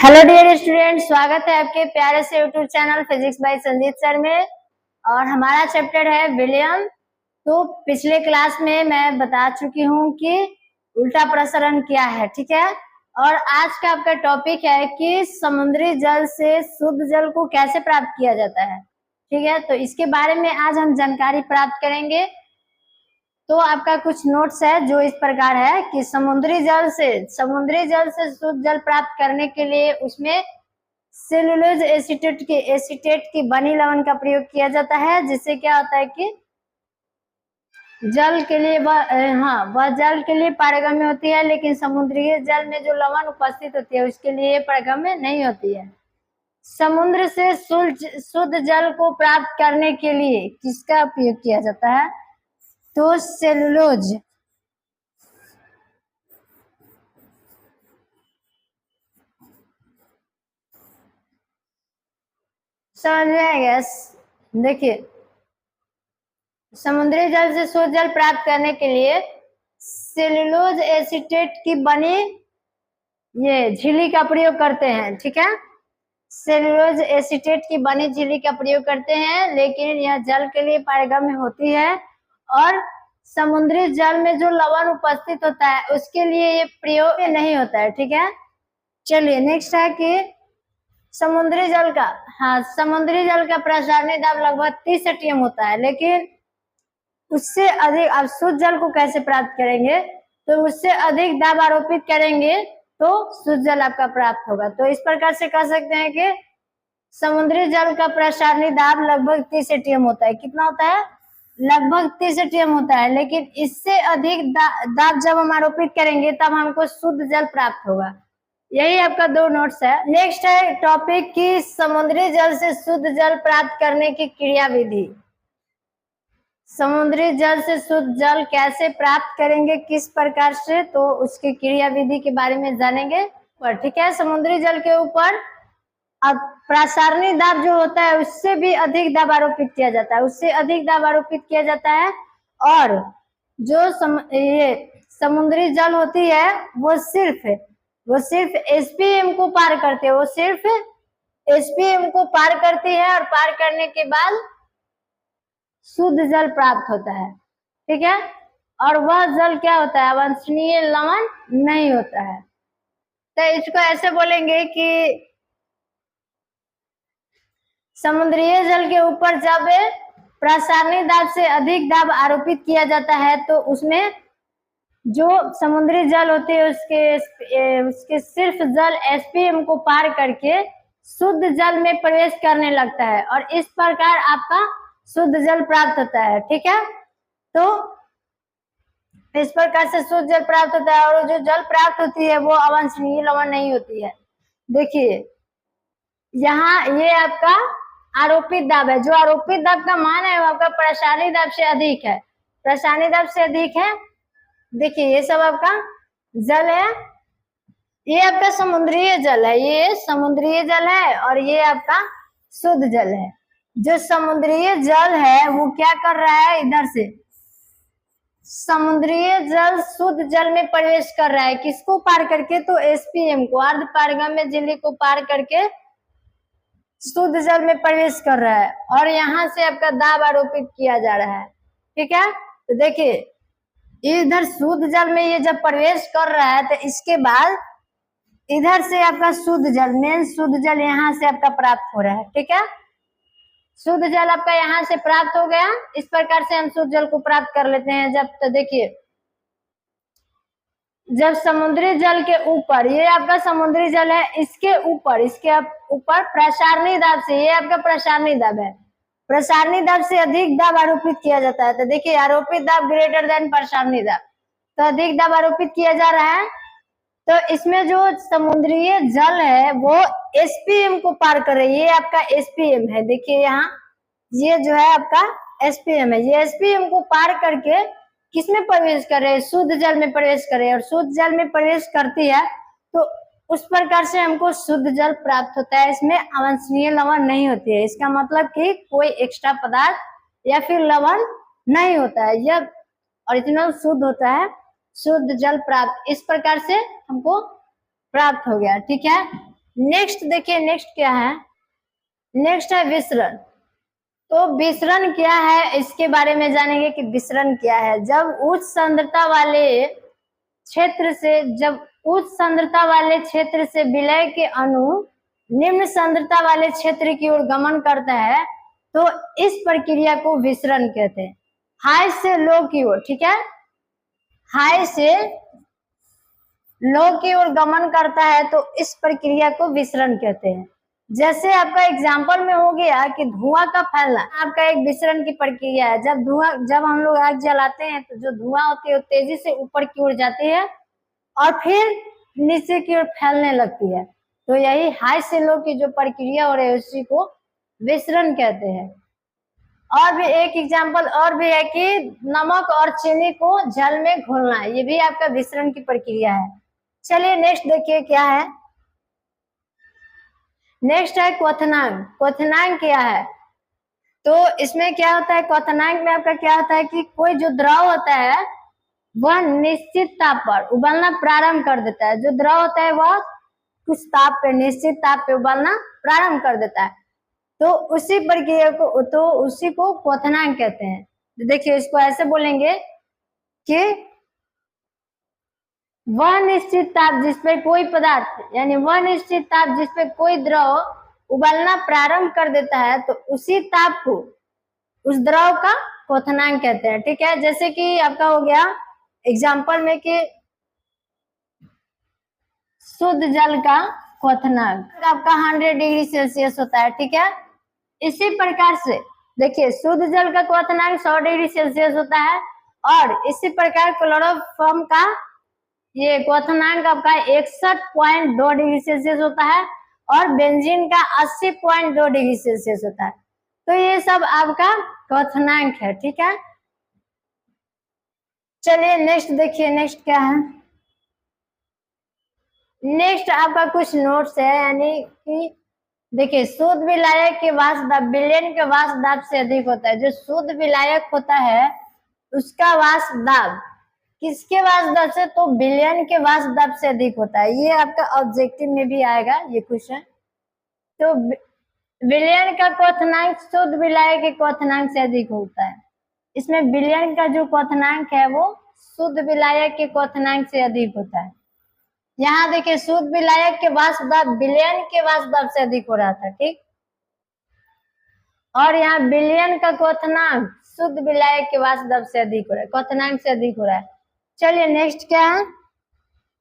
Hello dear student, स्वागत है आपके प्यारे से YouTube channel physics bye Sanjeet sir में। और हमारा चैप्टर है विलियम। तो पिछले क्लास में मैं बता चुकी हूँ कि उल्टा प्रसरण क्या है, ठीक है। और आज का आपका टॉपिक है कि समुद्री जल से शुद्ध जल को कैसे प्राप्त किया जाता है, ठीक है। तो इसके बारे में आज हम जानकारी प्राप्त करेंगे। तो आपका कुछ नोट्स है जो इस प्रकार है कि समुद्री जल से शुद्ध जल प्राप्त करने के लिए उसमें सेलुलोज एसीटेट की बनी लवण का प्रयोग किया जाता है, जिससे क्या होता है कि जल के लिए वह जल के लिए पारगम्य होती है, लेकिन समुद्री जल में जो लवण उपस्थित होती है उसके लिए पारगम्य नहीं होती है। समुद्र से शुद्ध जल को प्राप्त करने के लिए किसका उपयोग किया जाता है? तो सेलुलोज। समझ में आएगा? देखिए, समुद्री जल से शुद्ध जल प्राप्त करने के लिए सेलुलोज एसीटेट की बनी ये झिल्ली का प्रयोग करते हैं, ठीक है। सेलुलोज एसीटेट की बनी झिल्ली का प्रयोग करते हैं, लेकिन यह जल के लिए पारगम्य होती है और समुद्री जल में जो लवण उपस्थित होता है उसके लिए ये प्रयोग नहीं होता है, ठीक है। चलिए नेक्स्ट है कि समुद्री जल का प्रसारणीय दाब लगभग 30 एटीएम होता है, लेकिन उससे अधिक आप शुद्ध जल को कैसे प्राप्त करेंगे? तो उससे अधिक दाब आरोपित करेंगे तो शुद्ध जल आपका प्राप्त होगा। तो इस प्रकार से कह सकते हैं कि समुद्री जल का प्रसारणीय दाब लगभग 30 एटीएम होता है। कितना होता है? लगभग 30 एटीएम होता है, लेकिन इससे अधिक दाब जब हम आरोपित करेंगे तब हमको शुद्ध जल प्राप्त होगा। यही आपका दो नोट्स है। नेक्स्ट है टॉपिक की समुद्री जल से शुद्ध जल प्राप्त करने की क्रिया विधि। समुद्री जल से शुद्ध जल कैसे प्राप्त करेंगे, किस प्रकार से, तो उसकी क्रिया विधि के बारे में जानेंगे। पर ठीक है, समुद्री जल के ऊपर अब प्रसारणीय दाब जो होता है उससे भी अधिक दाब आरोपित किया जाता है, उससे अधिक दाब आरोपित किया जाता है। और जो ये समुद्री जल होती है वो सिर्फ एसपीएम को पार करते हैं, वो सिर्फ एसपीएम को पार करती है और पार करने के बाद शुद्ध जल प्राप्त होता है, ठीक है। और वह जल क्या होता है? अवांछनीय लवण नहीं होता है। तो इसको ऐसे बोलेंगे कि समुद्री जल के ऊपर जब प्रसारणीय दाब से अधिक दाब आरोपित किया जाता है तो उसमें जो समुद्री जल होती है उसके सिर्फ जल एसपीएम को पार करके शुद्ध जल में प्रवेश करने लगता है और इस प्रकार आपका शुद्ध जल प्राप्त होता है, ठीक है। तो इस प्रकार से शुद्ध जल प्राप्त होता है और जो जल प्राप्त होती है वो अवांछनीय लवण नहीं होती है। देखिए यहाँ ये आपका आरोपित दाब है, जो आरोपित दाब का मान है वो आपका प्रसारणीय दाब से अधिक है, प्रसारणीय दाब से अधिक है। देखिए ये सब आपका जल है, ये आपका समुद्री जल है, ये समुद्री जल है और ये आपका शुद्ध जल है। जो समुद्री जल है वो क्या कर रहा है? इधर से समुद्री जल शुद्ध जल में प्रवेश कर रहा है, किसको पार करके? तो एसपीएम को, अर्ध पारगम्य झिल्ली को पार करके शुद्ध जल में प्रवेश कर रहा है और यहाँ से आपका दाब आरोपित किया जा रहा है, ठीक है। तो देखिए इधर शुद्ध जल में ये जब प्रवेश कर रहा है तो इसके बाद इधर से आपका शुद्ध जल, मेन शुद्ध जल यहाँ से आपका प्राप्त हो रहा है, ठीक है। शुद्ध जल आपका यहाँ से प्राप्त हो गया। इस प्रकार से हम शुद्ध जल को प्राप्त कर लेते हैं जब, तो देखिए जब समुद्री जल के ऊपर, ये आपका समुद्री जल है, इसके ऊपर प्रसारणीय दाब से, ये आपका प्रसारणीय दाब है, प्रसारणीय दाब से अधिक दाब आरोपित किया जाता है। तो देखिए आरोपित दाब ग्रेटर देन प्रसारणीय दाब, तो अधिक दाब आरोपित किया जा रहा है। तो इसमें जो समुद्री जल है वो एसपीएम को पार कर रही है, ये आपका एसपीएम है। देखिए यहाँ ये जो है आपका एसपीएम है, ये एसपीएम को पार करके किसमें प्रवेश कर रहे हैं? शुद्ध जल में प्रवेश कर रहे हैं और शुद्ध जल में प्रवेश करती है तो उस प्रकार से हमको शुद्ध जल प्राप्त होता है, इसमें अवांछनीय लवण नहीं होती है। इसका मतलब कि कोई एक्स्ट्रा पदार्थ या फिर लवण नहीं होता है, यह ओरिजिनल शुद्ध होता है, शुद्ध जल प्राप्त इस प्रकार से हमको प्राप्त हो गया, ठीक है। नेक्स्ट देखिए, नेक्स्ट क्या है, नेक्स्ट है विसरण। तो विसरण क्या है, इसके बारे में जानेंगे कि विसरण क्या है। जब उच्च सांद्रता वाले क्षेत्र से विलय के अणु निम्न सांद्रता वाले क्षेत्र की ओर गमन करता है तो इस प्रक्रिया को विसरण कहते हैं। हाई से लो की ओर, ठीक है, हाई से लो की ओर गमन करता है तो इस प्रक्रिया को विसरण कहते हैं। जैसे आपका एग्जाम्पल में हो गया कि धुआं का फैलना आपका एक विसरण की प्रक्रिया है। जब हम लोग आग जलाते हैं तो जो धुआं होती है वो तेजी से ऊपर की ओर जाती है और फिर नीचे की ओर फैलने लगती है। तो यही हाई से लो की जो प्रक्रिया हो रही है उसी को विसरण कहते हैं। और भी एक एग्जाम्पल और भी है कि नमक और चीनी को जल में घोलना, ये भी आपका विसरण की प्रक्रिया है। चलिए नेक्स्ट देखिए क्या है, नेक्स्ट है क्वथनांक। क्वथनांक क्या है, तो इसमें क्या होता है, क्वथनांक में आपका क्या होता है कि कोई जो द्रव होता है वह निश्चित ताप पर उबलना प्रारंभ कर देता है। जो द्रव होता है वह कुछ ताप पे, निश्चित ताप पे उबलना प्रारंभ कर देता है, तो उसी प्रक्रिया को, तो उसी को क्वथनांक कहते हैं। तो देखिए इसको ऐसे बोलेंगे कि वह निश्चित ताप जिस पे कोई पदार्थ, यानी वह निश्चित ताप जिस पे कोई द्रव उबलना प्रारंभ कर देता है तो उसी ताप को, उस द्रव का क्वथनांक कहते हैं। ठीक है, जैसे कि आपका हो गया एग्जाम्पल में कि शुद्ध जल का क्वथनांक आपका 100 डिग्री सेल्सियस होता है। ठीक है, इसी प्रकार से देखिए शुद्ध जल का क्वथनांक 100 डिग्री सेल्सियस होता है और इसी प्रकार क्लोरोफॉर्म का ये क्वथनांक आपका 61.2 डिग्री सेल्सियस होता है और बेंजीन का 80.2 डिग्री सेल्सियस होता है। तो ये सब आपका क्वथनांक है। ठीक है, चलिए नेक्स्ट देखिए, नेक्स्ट क्या है, नेक्स्ट आपका कुछ नोट्स है, यानी कि देखिए शुद्ध विलायक के वाष्प दाब विलयन के वाष्प दाब से अधिक होता है। जो शुद्ध विलायक होता है उसका वाष्प दाब किसके वाष्प दाब से, तो विलयन के वाष्प दाब से अधिक होता है। ये आपका ऑब्जेक्टिव में भी आएगा ये क्वेश्चन। तो विलयन का क्वथनांक शुद्ध विलायक के क्वथनांक से अधिक होता है। इसमें विलयन का जो क्वथनांक है वो शुद्ध विलायक के क्वथनांक से अधिक होता है। यहाँ देखिए शुद्ध विलायक के वाष्प दाब विलयन के वाष्प दाब से अधिक हो रहा था, ठीक, और यहाँ विलयन का क्वथनांक शुद्ध विलायक के वाष्प दाब से अधिक हो रहा है, क्वथनांक से अधिक हो रहा है। चलिए नेक्स्ट क्या है,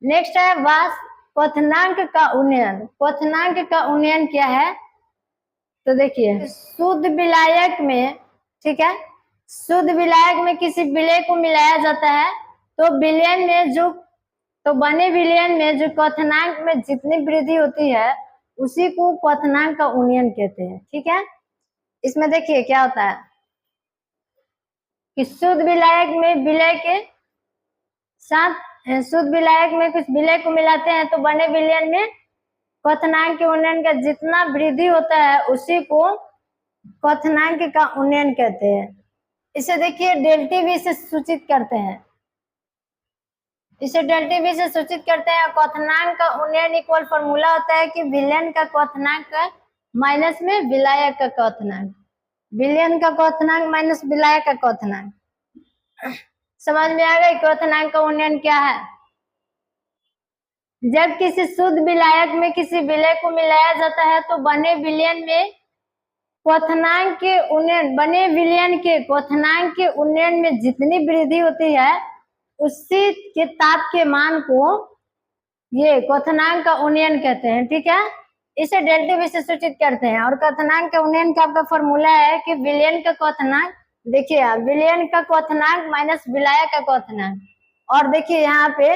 नेक्स्ट है वाष्प क्वथनांक का उन्नयन। क्वथनांक का उन्नयन क्या है, तो देखिए शुद्ध विलायक में, ठीक है, शुद्ध विलायक में किसी विलय को मिलाया जाता है तो विलयन में जो, तो बने विलयन में जो क्वथनांक में जितनी वृद्धि होती है उसी को क्वथनांक का उन्नयन कहते हैं। ठीक है, इसमें देखिए क्या होता है कि शुद्ध विलायक में विलय के साथ, शुद्ध विलायक में कुछ विलय को मिलाते हैं तो बने विलयन में क्वथनांक के उन्नयन का जितना वृद्धि होता है उसी को क्वथनांक का उन्नयन कहते हैं। इसे देखिए डेल्टी वी से सूचित करते हैं, इसे डेल्टी वी से सूचित करते हैं। क्वथनांक का उन्नयन इक्वल फॉर्मूला होता है कि विलयन का क्वथनांक माइनस में विलायक का क्वथनांक, विलयन का क्वथनांक माइनस विलायक का क्वथनांक। समझ में आ गई क्वथनांक का उन्नयन क्या है। जब किसी शुद्ध विलायक में किसी विलय को मिलाया जाता है तो बने विलयन में क्वथनांक के उन्नयन, बने विलयन के क्वथनांक के उन्नयन में जितनी वृद्धि होती है उसी के ताप के मान को ये क्वथनांक का उन्नयन कहते हैं। ठीक है, इसे डेल्टा वी से सूचित करते हैं। और क्वथनांक का उन्नयन का आपका फॉर्मूला है कि विलयन का क्वथनांक, देखिए विलयन का क्वथनांक माइनस विलायक का क्वथनांक, और देखिए यहाँ पे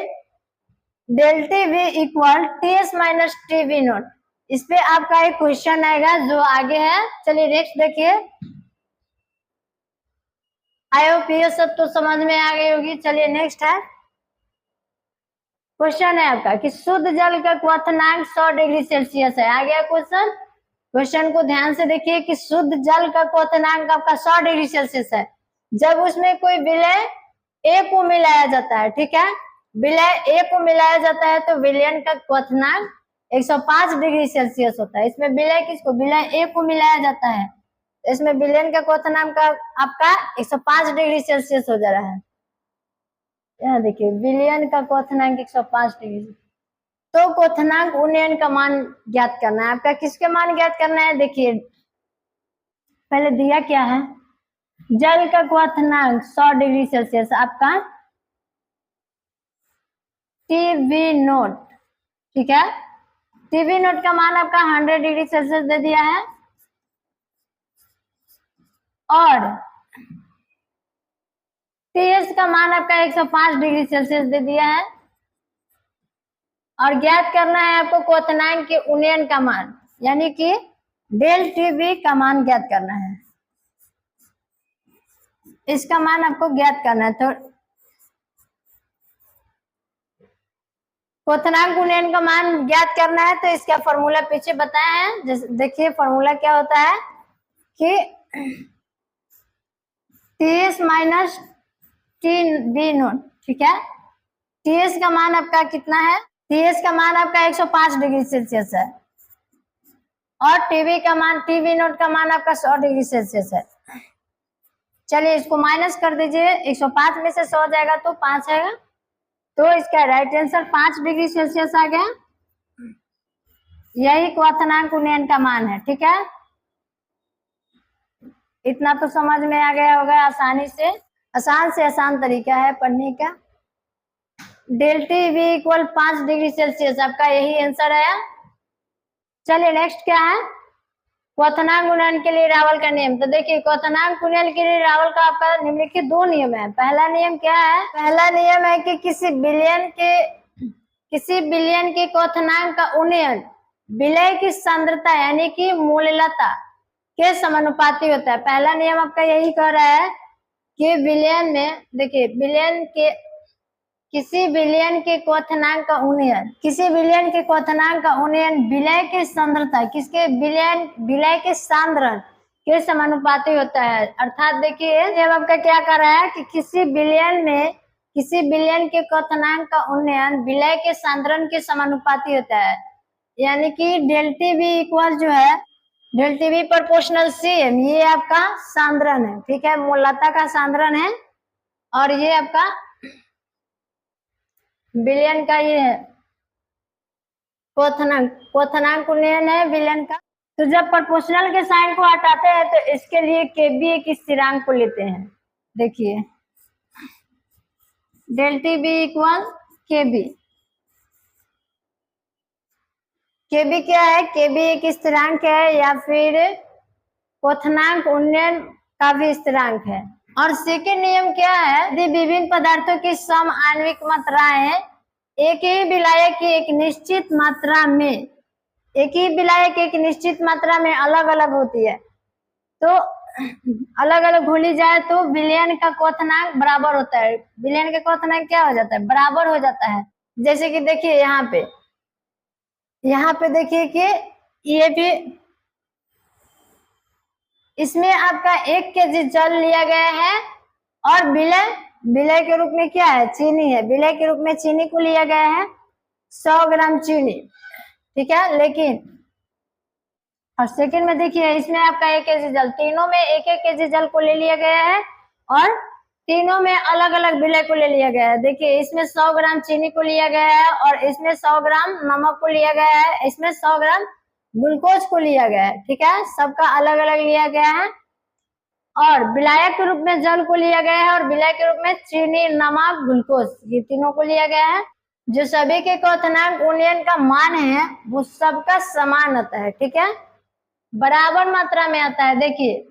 delta we equal T S minus T V note. इस पे आपका एक क्वेश्चन आएगा जो आगे है। चलिए नेक्स्ट देखिए, आई होप ये सब तो समझ में आ गई होगी। चलिए नेक्स्ट है, क्वेश्चन है आपका कि शुद्ध जल का क्वथनांक 100 डिग्री सेल्सियस है। आ गया क्वेश्चन, क्वेश्चन को ध्यान से देखिए कि शुद्ध जल का क्वथनांक आपका 100 डिग्री सेल्सियस है। जब उसमें कोई विलय ए को मिलाया जाता है, ठीक है, विलय ए को मिलाया जाता है तो विलयन का क्वथनांक 105 डिग्री सेल्सियस होता है। इसमें विलय किसको, विलय ए को मिलाया जाता है, इसमें विलयन का क्वथनांक का आपका 105 डिग्री सेल्सियस हो जा रहा है। यहाँ देखिए विलयन का क्वथनांक 105 डिग्री। तो क्वथनांक उन्नयन का मान ज्ञात करना है आपका। किसके मान ज्ञात करना है, देखिए पहले दिया क्या है, जल का क्वथनांक 100 डिग्री सेल्सियस आपका टीवी नोट, ठीक है। टीवी नोट का मान आपका 100 डिग्री सेल्सियस दे दिया है और टीएस का मान आपका 105 डिग्री सेल्सियस दे दिया है और ज्ञात करना है आपको क्वथनांक के उन्नयन का मान, यानी कि डेल टीवी का मान ज्ञात करना है। इसका मान आपको ज्ञात करना है। तो क्वथनांक उन्नयन का मान ज्ञात करना है तो इसका फॉर्मूला पीछे बताया है। जैसे देखिए फॉर्मूला क्या होता है कि TS minus T B note, ठीक है। टीएस का मान आपका कितना है, टीएस का मान आपका 105 डिग्री सेल्सियस है और टीवी का मान, टीवी नोट का मान आपका 100 डिग्री सेल्सियस है। चलिए इसको माइनस कर दीजिए, 105 में से 100 जाएगा तो 5 आएगा, तो इसका राइट आंसर 5 डिग्री सेल्सियस आ गया। यही क्वथनांक उन्नयन का मान है, ठीक है। इतना तो समझ में आ गया होगा। आसान से आसान तरीका है पढ़ने का। Del T V equal 5 degree Celsius, आपका यही आंसर है। चलिए नेक्स्ट क्या है, क्वथनांक उन्नयन के लिए रावल का नियम। तो देखिए क्वथनांक उन्नयन के लिए रावल का आपका निम्नलिखित 2 नियम है। पहला नियम क्या है, पहला नियम है कि किसी विलयन के क्वथनांक का उन्नयन विलय की सांद्रता यानी कि मूललता के समानुपाती होता है। पहला नियम आपका यही कह रहा है कि विलयन में, देखिए विलयन के किसी विलयन के क्वथनांक का उन्नयन विलय के सांद्रता, किसके, विलय के सांद्रण के समानुपाती होता है। अर्थात देखिए जब आपका क्या कर रहा है कि किसी विलयन के क्वथनांक का उन्नयन विलय के सांद्रण के समानुपाती होता है, यानी कि डेल टी वी इक्वल जो है del T V proportional CM, ये आपका सांद्रण है, ठीक है, मूललता का सांद्रण है और ये आपका विलयन का ये है क्वथनांक उन्नयन है विलयन का। तो जब प्रोपोर्शनल के साइन को हटाते हैं तो इसके लिए केबी एक स्थिरांक को लेते हैं। देखिए डेल टी बी इक्वल केबी, केबी क्या है, केबी एक स्थिरांक है या फिर क्वथनांक उन्नयन का भी स्थिरांक है। और सेकेंड नियम क्या है, यदि विभिन्न पदार्थों की सम आणविक मात्राएं एक ही विलायक की एक निश्चित मात्रा में अलग अलग होती है, तो अलग अलग घोली जाए तो विलयन का क्वथनांक बराबर होता है। विलयन का क्वथनांक क्या हो जाता है, बराबर हो जाता है। जैसे कि देखिए यहाँ पे देखिए कि ये भी, इसमें आपका 1 केजी जल लिया गया है और विलय के रूप में क्या है, चीनी है। विलय के रूप में चीनी को लिया गया है 100 ग्राम चीनी, ठीक है। लेकिन और सेकंड में देखिए इसमें आपका 1 केजी जल, तीनों में 1-1 केजी जल को ले लिया गया है और तीनों में अलग अलग विलय को ले लिया गया है। देखिए इसमें 100 ग्राम चीनी को लिया गया है और इसमें 100 ग्राम नमक को लिया गया है, इसमें 100 ग्राम ग्लूकोज को लिया गया है, ठीक है। सबका अलग अलग लिया गया है और विलायक के रूप में जल को लिया गया है और विलय के रूप में चीनी, नमक, ग्लूकोज, ये तीनों को लिया गया है। जो सभी के क्वथनांक उन्नयन का मान है वो सबका समान आता है, ठीक है, बराबर मात्रा में आता है। देखिए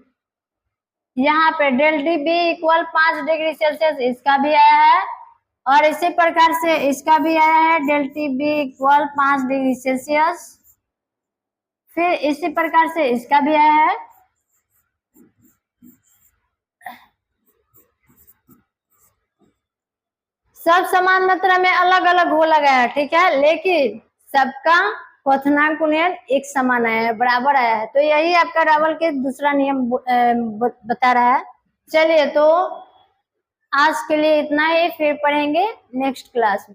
यहाँ पे del T B equal 5 degree Celsius, इसका भी आया है और इसी प्रकार से इसका भी आया है del T B equal 5 degree Celsius. फिर इसी प्रकार से इसका भी आया है। सब समान मात्रा में अलग अलग हो लगा है, ठीक है, लेकिन सबका क्वथनांक उन्नयन एक समान आया है, बराबर आया है। तो यही आपका रावल के दूसरा नियम बता रहा है। चलिए तो आज के लिए इतना ही, फिर पढ़ेंगे नेक्स्ट क्लास में।